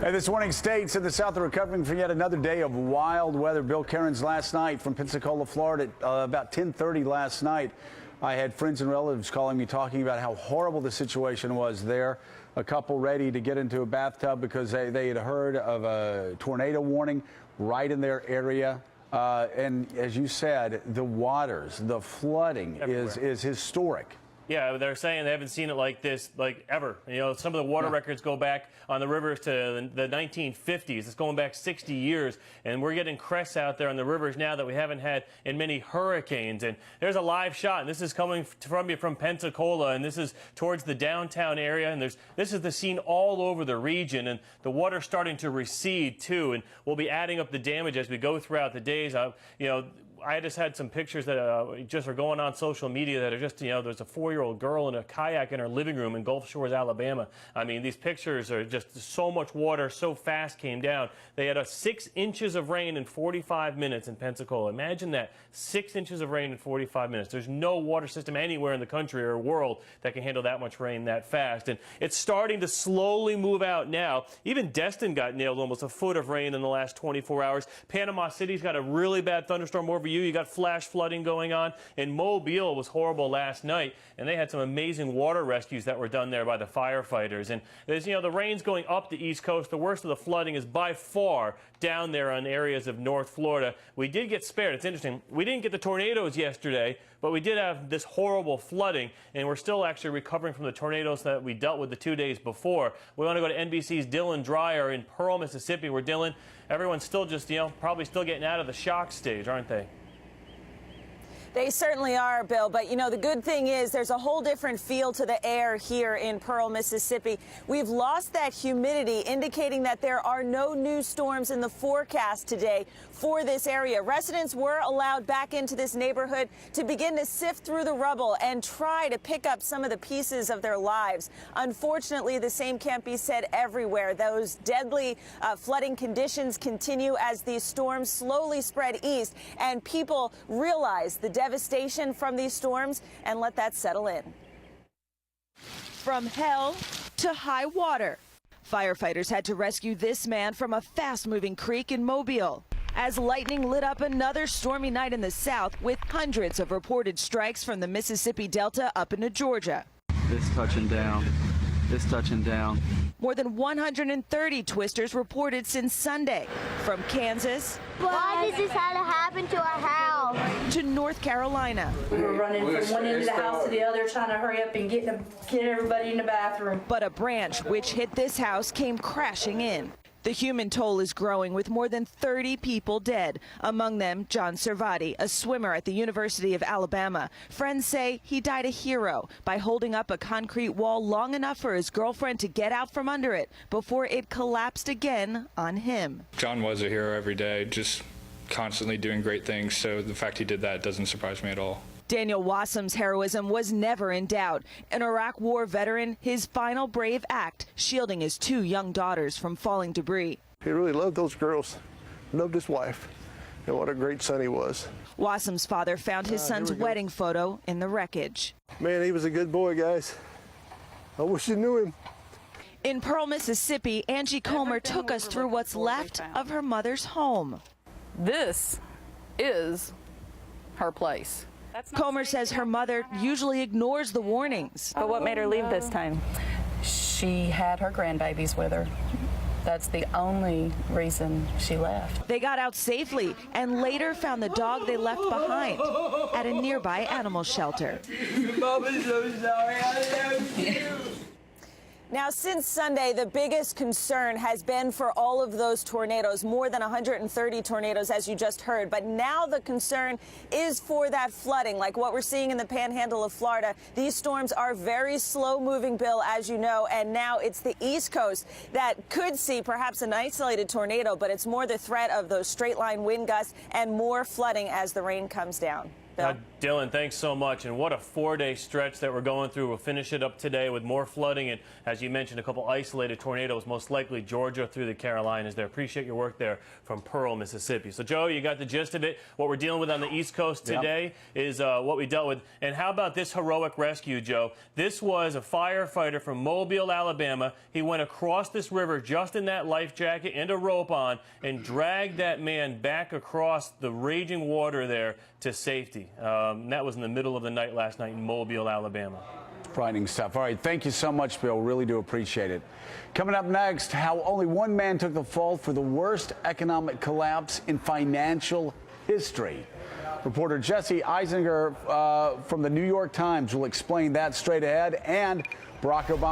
Hey, this morning, states in the South are recovering from yet another day of wild weather. Bill Cairns last night from Pensacola, Florida, about 10:30 last night. I had friends and relatives calling me talking about how horrible the situation was there. A couple ready to get into a bathtub because they had heard of a tornado warning right in their area. And as you said, the waters, the flooding is historic. Yeah, they're saying they haven't seen it like this, like ever. You know, some of the water records go back on the rivers to the 1950s. It's going back 60 years, and we're getting crests out there on the rivers now that we haven't had in many hurricanes. And there's a live shot, and this is coming from Pensacola, and this is towards the downtown area. And this is the scene all over the region, and the water's starting to recede too. And we'll be adding up the damage as we go throughout the days. I just had some pictures that just are going on social media that are just, there's a 4-year-old girl in a kayak in her living room in Gulf Shores, Alabama. I mean, these pictures are just so much water so fast came down. They had 6 inches of rain in 45 minutes in Pensacola. Imagine that, 6 inches of rain in 45 minutes. There's no water system anywhere in the country or world that can handle that much rain that fast. And it's starting to slowly move out now. Even Destin got nailed almost a foot of rain in the last 24 hours. Panama City's got a really bad thunderstorm over you got flash flooding going on, and Mobile was horrible last night, and they had some amazing water rescues that were done there by the firefighters. And there's, the rain's going up the East Coast. The worst of the flooding is by far down there on areas of North Florida. We did get spared. It's interesting. We didn't get the tornadoes yesterday, but we did have this horrible flooding, and we're still actually recovering from the tornadoes that we dealt with the 2 days before. We want to go to NBC's Dylan Dreyer in Pearl, Mississippi, where Dylan, everyone's still just, probably still getting out of the shock stage, aren't they? They certainly are, Bill. But, the good thing is there's a whole different feel to the air here in Pearl, Mississippi. We've lost that humidity, indicating that there are no new storms in the forecast today for this area. Residents were allowed back into this neighborhood to begin to sift through the rubble and try to pick up some of the pieces of their lives. Unfortunately, the same can't be said everywhere. Those deadly flooding conditions continue as these storms slowly spread east, and people realize the devastation from these storms and let that settle in. From hell to high water, firefighters had to rescue this man from a fast-moving creek in Mobile as lightning lit up another stormy night in the south, with hundreds of reported strikes from the Mississippi Delta up into Georgia. This touching down. This touching down. More than 130 twisters reported since Sunday, from Kansas. Why does this have to happen to our house? To North Carolina. We were running from one end of the house to the other, trying to hurry up and get everybody in the bathroom. But a branch which hit this house came crashing in. The human toll is growing, with more than 30 people dead, among them John Servati, a swimmer at the University of Alabama. Friends say he died a hero by holding up a concrete wall long enough for his girlfriend to get out from under it before it collapsed again on him. John was a hero every day, just constantly doing great things, so the fact he did that doesn't surprise me at all. Daniel Wassum's heroism was never in doubt. An Iraq War veteran, his final brave act, shielding his 2 young daughters from falling debris. He really loved those girls, loved his wife, and what a great son he was. Wassum's father found his son's wedding photo in the wreckage. Man, he was a good boy, guys. I wish you knew him. In Pearl, Mississippi, Angie Comer took us through what's left of her mother's home. This is her place. Comer says her mother usually ignores the warnings. But what made her leave this time? She had her grandbabies with her. That's the only reason she left. They got out safely and later found the dog they left behind at a nearby animal shelter. Mom is so sorry. I love you. Now, since Sunday, the biggest concern has been for all of those tornadoes, more than 130 tornadoes, as you just heard. But now the concern is for that flooding, like what we're seeing in the panhandle of Florida. These storms are very slow-moving, Bill, as you know, and now it's the East Coast that could see perhaps an isolated tornado, but it's more the threat of those straight-line wind gusts and more flooding as the rain comes down. Bill? Dylan, thanks so much. And what a 4-day stretch that we're going through. We'll finish it up today with more flooding and, as you mentioned, a couple isolated tornadoes, most likely Georgia through the Carolinas there. Appreciate your work there from Pearl, Mississippi. So, Joe, you got the gist of it. What we're dealing with on the East Coast today is what we dealt with. And how about this heroic rescue, Joe? This was a firefighter from Mobile, Alabama. He went across this river just in that life jacket and a rope on and dragged that man back across the raging water there to safety. That was in the middle of the night last night in Mobile, Alabama. Frightening stuff. All right, thank you so much, Bill. Really do appreciate it. Coming up next, how only one man took the fall for the worst economic collapse in financial history. Reporter Jesse Eisinger from the New York Times will explain that straight ahead, and Barack Obama.